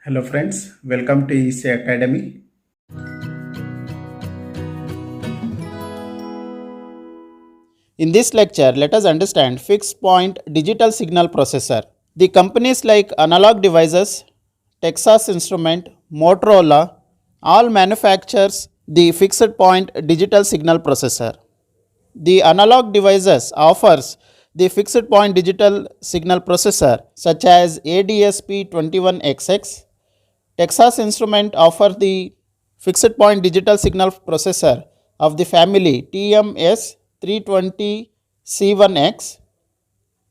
Hello friends, welcome to EC Academy. In this lecture, let us understand fixed point digital signal processor. The companies like Analog Devices, Texas Instrument, Motorola all manufactures the fixed point digital signal processor. The Analog Devices offers the fixed point digital signal processor such as ADSP21XX. Texas Instrument offers the fixed point digital signal processor of the family TMS320C1X.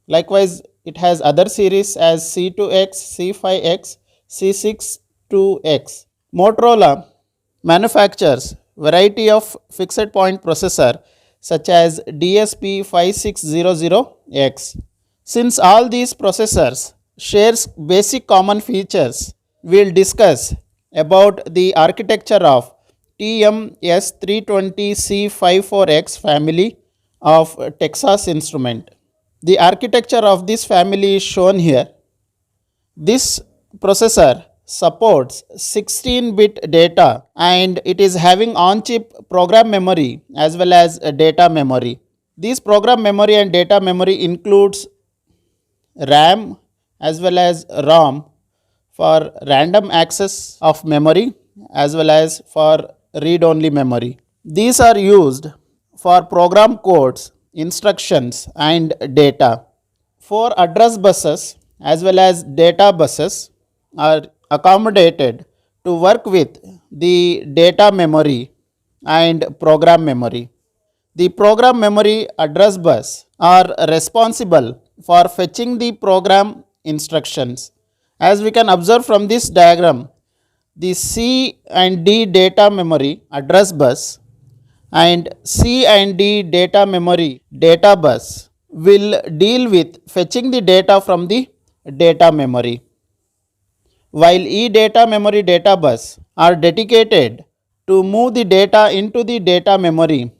Likewise, it has other series as C2X, C5X, C62X. Motorola manufactures variety of fixed point processor such as DSP5600X. Since all these processors shares basic common features, we'll discuss about the architecture of TMS320C54X family of Texas Instrument. The architecture of this family is shown here. This processor supports 16-bit data and it is having on-chip program memory as well as data memory. This program memory and data memory includes RAM as well as ROM for random access of memory as well as for read-only memory. These are used for program codes, instructions and data. 4 address buses as well as data buses are accommodated to work with the data memory and program memory. The program memory address bus are responsible for fetching the program instructions. As we can observe from this diagram, the C and D data memory address bus and C and D data memory data bus will deal with fetching the data from the data memory, while E data memory data bus are dedicated to move the data into the data memory,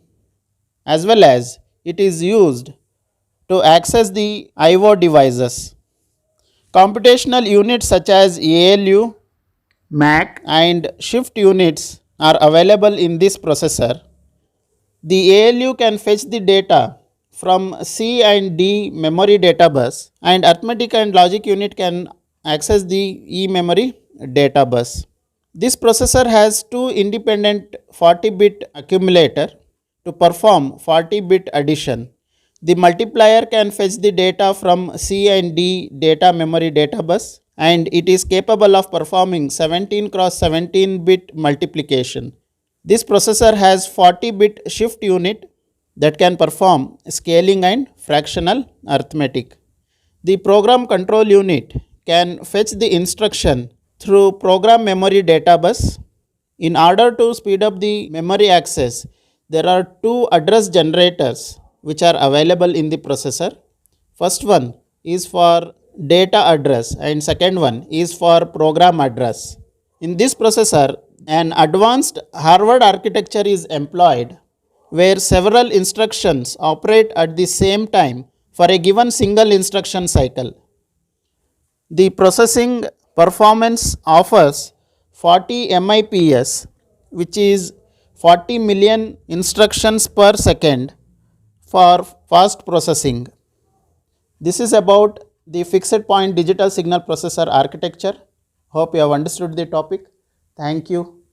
as well as it is used to access the I/O devices. Computational units such as ALU, MAC and shift units are available in this processor. The ALU can fetch the data from C and D memory data bus, and arithmetic and logic unit can access the E memory data bus. This processor has two independent 40-bit accumulator to perform 40-bit addition. The multiplier can fetch the data from C and D data memory data bus, and it is capable of performing 17 cross 17-bit multiplication. This processor has 40-bit shift unit that can perform scaling and fractional arithmetic. The program control unit can fetch the instruction through program memory data bus. In order to speed up the memory access, there are two address generators which are available in the processor. First one is for data address and second one is for program address. In this processor, an advanced Harvard architecture is employed where several instructions operate at the same time for a given single instruction cycle. The processing performance offers 40 MIPS, which is 40 million instructions per second for fast processing. This is about the fixed point digital signal processor architecture. Hope you have understood the topic. Thank you.